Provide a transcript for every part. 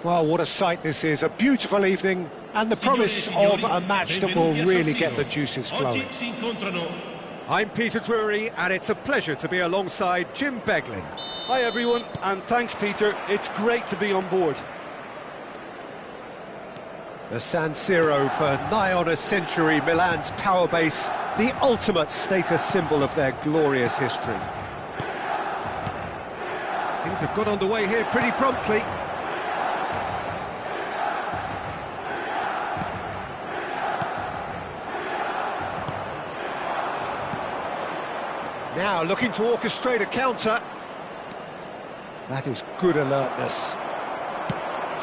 Well, what a sight this is, a beautiful evening, and the promise of a match that will really get the juices flowing. I'm Peter Drury, and it's a pleasure to be alongside Jim Beglin. Hi everyone, and thanks Peter, it's great to be on board. The San Siro for nigh on a century, Milan's power base, the ultimate status symbol of their glorious history. Things have got underway here pretty promptly. Now looking to orchestrate a counter. That is good alertness.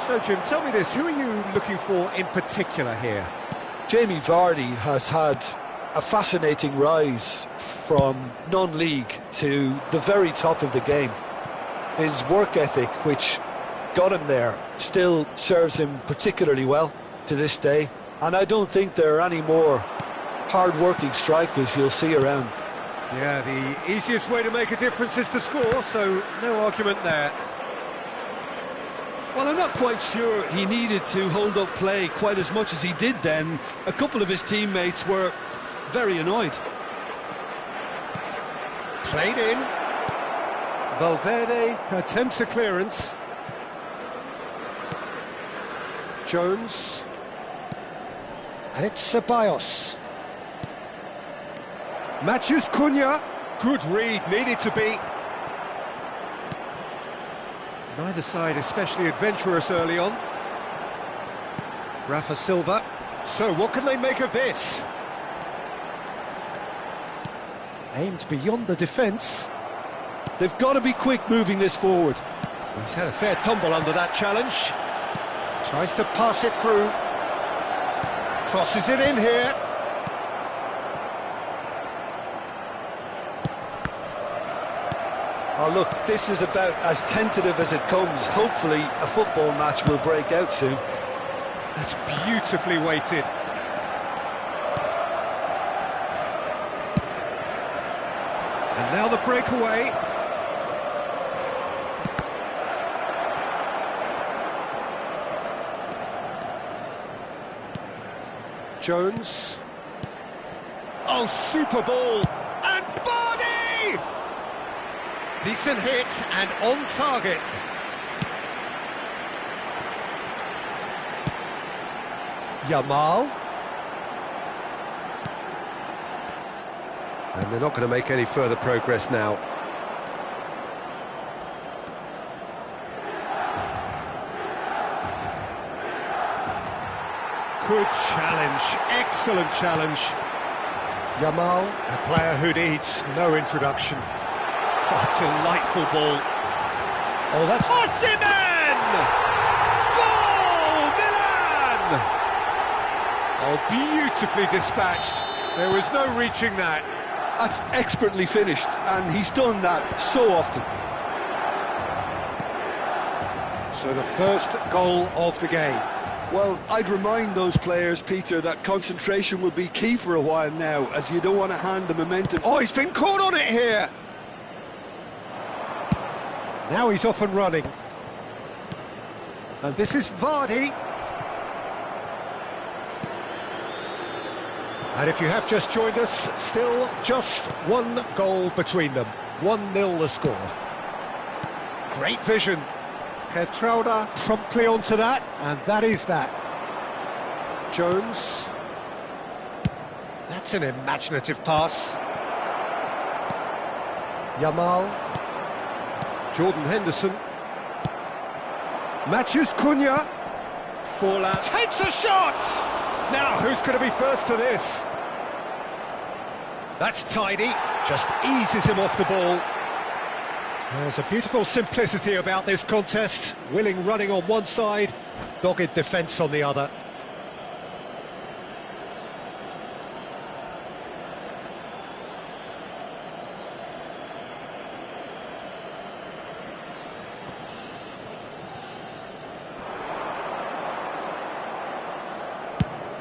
So Jim, tell me this, who are you looking for in particular here? Jamie Vardy has had a fascinating rise from non-league to the very top of the game. His work ethic, which got him there, still serves him particularly well to this day. And I don't think there are any more hard-working strikers you'll see around. Yeah, the easiest way to make a difference is to score, so no argument there. Well, I'm not quite sure he needed to hold up play quite as much as he did then. A couple of his teammates were very annoyed. Played in. Valverde attempts a clearance. Jones. And it's Ceballos. Matheus Cunha, good read, needed to be. Neither side especially adventurous early on. Rafa Silva. So what can they make of this? Aimed beyond the defence. They've got to be quick moving this forward. He's had a fair tumble under that challenge. Tries to pass it through. Crosses it in here. Oh look, this is about as tentative as it comes. Hopefully a football match will break out soon. That's beautifully weighted. And now the breakaway. Jones. Oh, super ball. And Vardy! Decent hit and on target. Yamal. And they're not going to make any further progress now. Good challenge, excellent challenge. Yamal, a player who needs no introduction. What a delightful ball. Oh, that's... Osimhen! Goal, Milan! Oh, beautifully dispatched. There was no reaching that. That's expertly finished, and he's done that so often. So the first goal of the game. Well, I'd remind those players, Peter, that concentration will be key for a while now, as you don't want to hand the momentum. Oh, he's been caught on it here! Now he's off and running. And this is Vardy. And if you have just joined us, still just one goal between them. 1-0 the score. Great vision. Petrauda promptly onto that, and that is that. Jones. That's an imaginative pass. Yamal. Jordan Henderson. Matheus Cunha. Forlan. Takes a shot! Now, who's going to be first to this? That's tidy. Just eases him off the ball. There's a beautiful simplicity about this contest. Willing running on one side, dogged defence on the other.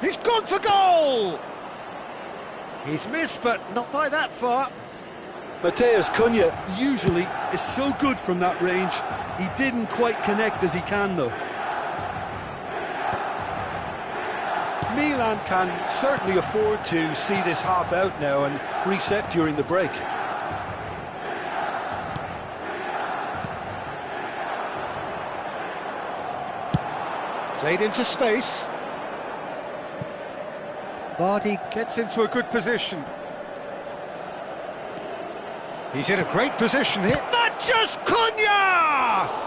He's gone for goal! He's missed, but not by that far. Matheus Cunha usually is so good from that range. He didn't quite connect as he can, though. Milan can certainly afford to see this half out now and reset during the break. Played into space. Vardy gets into a good position. He's in a great position here. Matches Cunha!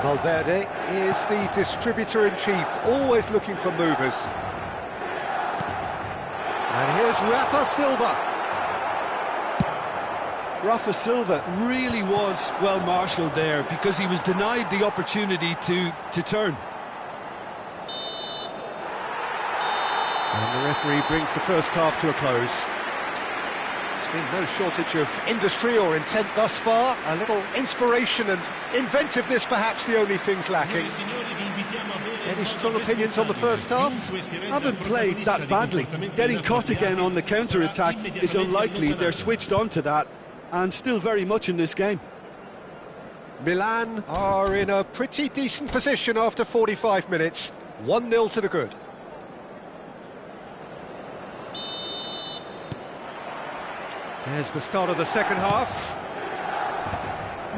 Valverde is the distributor-in-chief, always looking for movers. And here's Rafa Silva. Rafa Silva really was well marshalled there because he was denied the opportunity to turn. And the referee brings the first half to a close. There's been no shortage of industry or intent thus far. A little inspiration and inventiveness, perhaps the only things lacking. Any strong opinions on the first half? Haven't played that badly. Getting caught again on the counter-attack is unlikely. They're switched on to that and still very much in this game. Milan are in a pretty decent position after 45 minutes. 1-0 to the good. There's the start of the second half.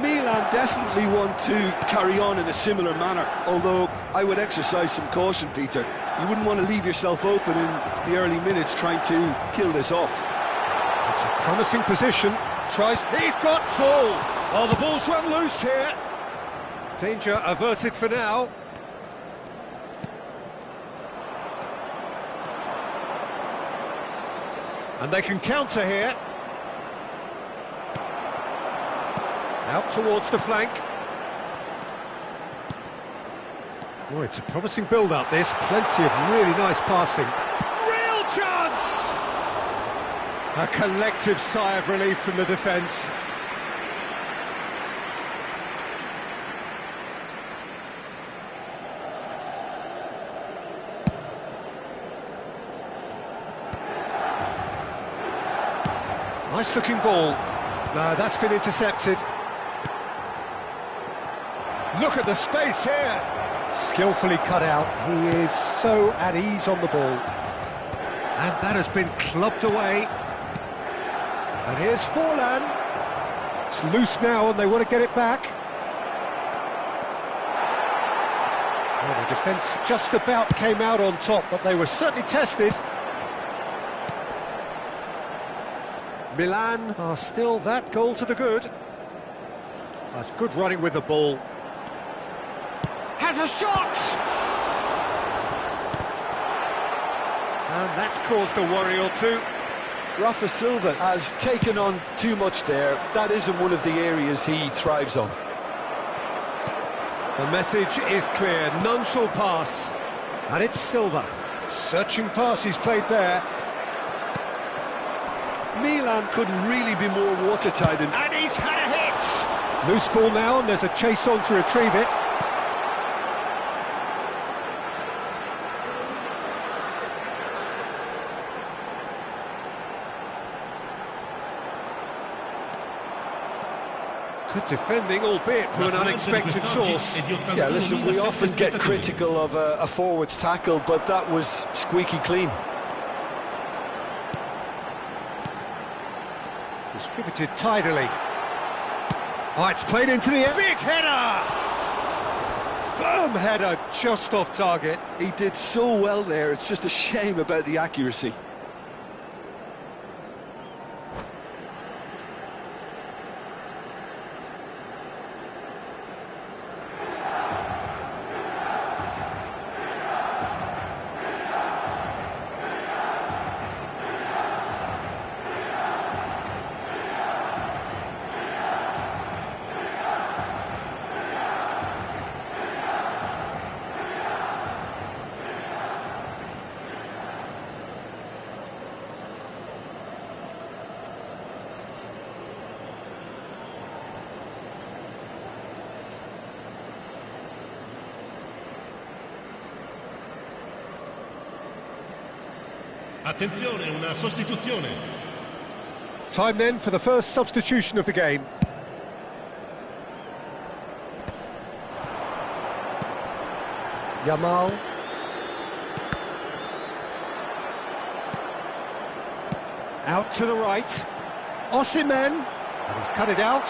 Milan definitely want to carry on in a similar manner, although I would exercise some caution, Peter. You wouldn't want to leave yourself open in the early minutes trying to kill this off. It's a promising position. Tries. He's got full. Oh, the ball's run loose here. Danger averted for now. And they can counter here. Out towards the flank. Oh, it's a promising build-up, this. Plenty of really nice passing. Real chance! A collective sigh of relief from the defence. Nice-looking ball. No, that's been intercepted. Look at the space here. Skillfully cut out. He is so at ease on the ball. And that has been clubbed away. And here's Forlan. It's loose now and they want to get it back. Well, the defence just about came out on top, but they were certainly tested. Milan are still that goal to the good. That's good running with the ball. Has a shot! And that's caused a worry or two. Rafa Silva has taken on too much there. That isn't one of the areas he thrives on. The message is clear, none shall pass. And it's Silva. Searching pass he's played there. Milan couldn't really be more watertight. And he's had a hit! Loose ball now, and there's a chase on to retrieve it. Good defending, albeit from an unexpected source. Yeah, listen, we often get critical of a forward's tackle, but that was squeaky clean. Distributed tidily. Oh, it's played into the air. Big header! Firm header, just off target. He did so well there, it's just a shame about the accuracy. Attenzione, una sostituzione. Time then for the first substitution of the game. Yamal. Out to the right. Osimhen. And he's cut it out.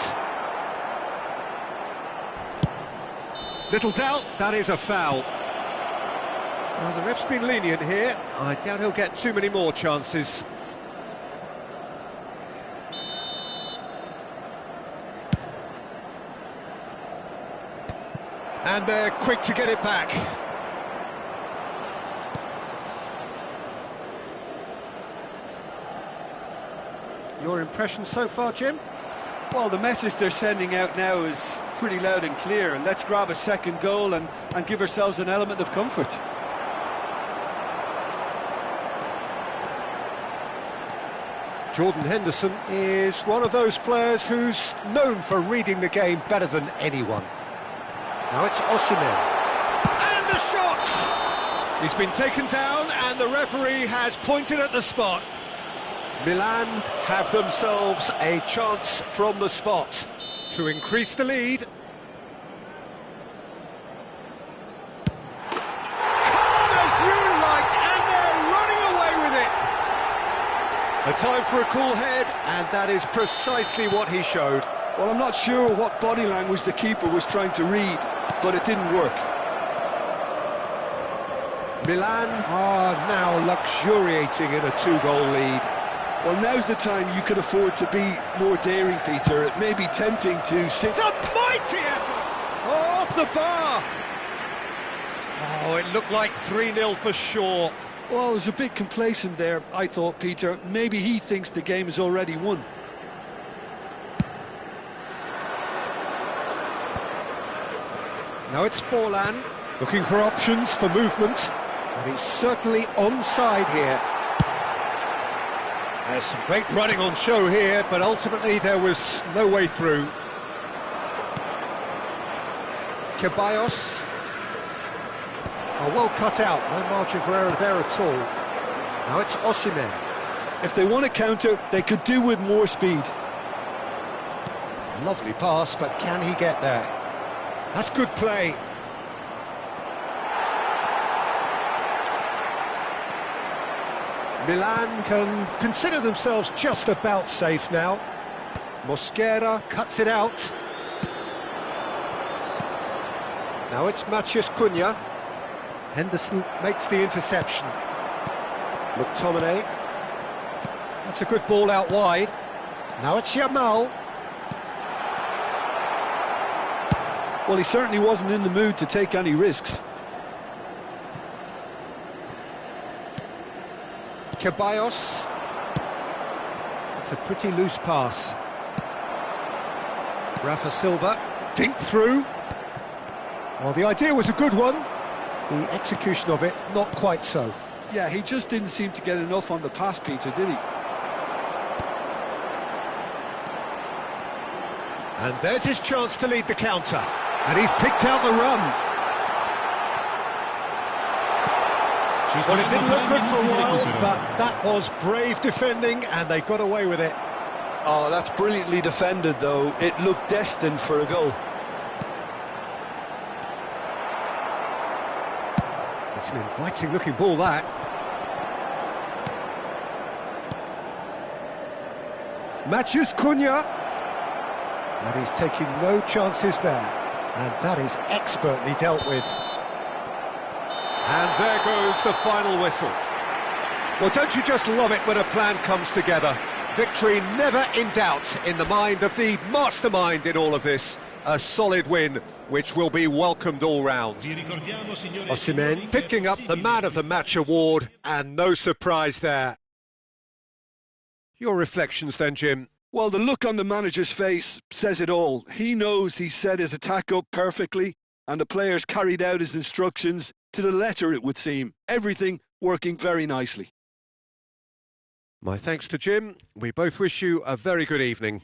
Little doubt, that is a foul. Well, the ref's been lenient here. I doubt he'll get too many more chances. And they're quick to get it back. Your impression so far, Jim? Well, the message they're sending out now is pretty loud and clear. Let's grab a second goal and give ourselves an element of comfort. Jordan Henderson is one of those players who's known for reading the game better than anyone. Now it's Osimhen. And the shot! He's been taken down and the referee has pointed at the spot. Milan have themselves a chance from the spot to increase the lead. Calm as you like, and they're running away with it. A time for a cool head, and that is precisely what he showed. Well, I'm not sure what body language the keeper was trying to read, but it didn't work. Milan are now luxuriating in a two-goal lead. Well, now's the time you can afford to be more daring, Peter. It may be tempting to sit... It's a mighty effort! Oh, off the bar! Oh, it looked like 3-0 for sure. Well, there's a bit complacent there, I thought, Peter. Maybe he thinks the game is already won. Now it's Forlan, looking for options for movement. And he's certainly onside here. There's some great running on show here, but ultimately there was no way through. Ceballos. Oh, well cut out, no margin for error there at all. Now it's Osimhen. If they want to counter, they could do with more speed. Lovely pass, but can he get there? That's good play. Milan can consider themselves just about safe now. Mosquera cuts it out. Now it's Matheus Cunha. Henderson makes the interception. McTominay. That's a good ball out wide. Now it's Yamal. Well, he certainly wasn't in the mood to take any risks. Ceballos. It's a pretty loose pass. Rafa Silva, dink through. Well, the idea was a good one. The execution of it, not quite so. Yeah, he just didn't seem to get enough on the pass, Peter, did he? And there's his chance to lead the counter. And he's picked out the run. Well, it didn't look good for a while, but that was brave defending, and they got away with it. Oh, that's brilliantly defended, though. It looked destined for a goal. It's an inviting-looking ball, that. Matheus Cunha. And he's taking no chances there. And that is expertly dealt with. And there goes the final whistle. Well, don't you just love it when a plan comes together? Victory never in doubt in the mind of the mastermind in all of this. A solid win, which will be welcomed all round. Osimhen picking up the Man of the Match award, and no surprise there. Your reflections then, Jim? Well, the look on the manager's face says it all. He knows he set his attack up perfectly, and the players carried out his instructions to the letter, it would seem. Everything working very nicely. My thanks to Jim. We both wish you a very good evening.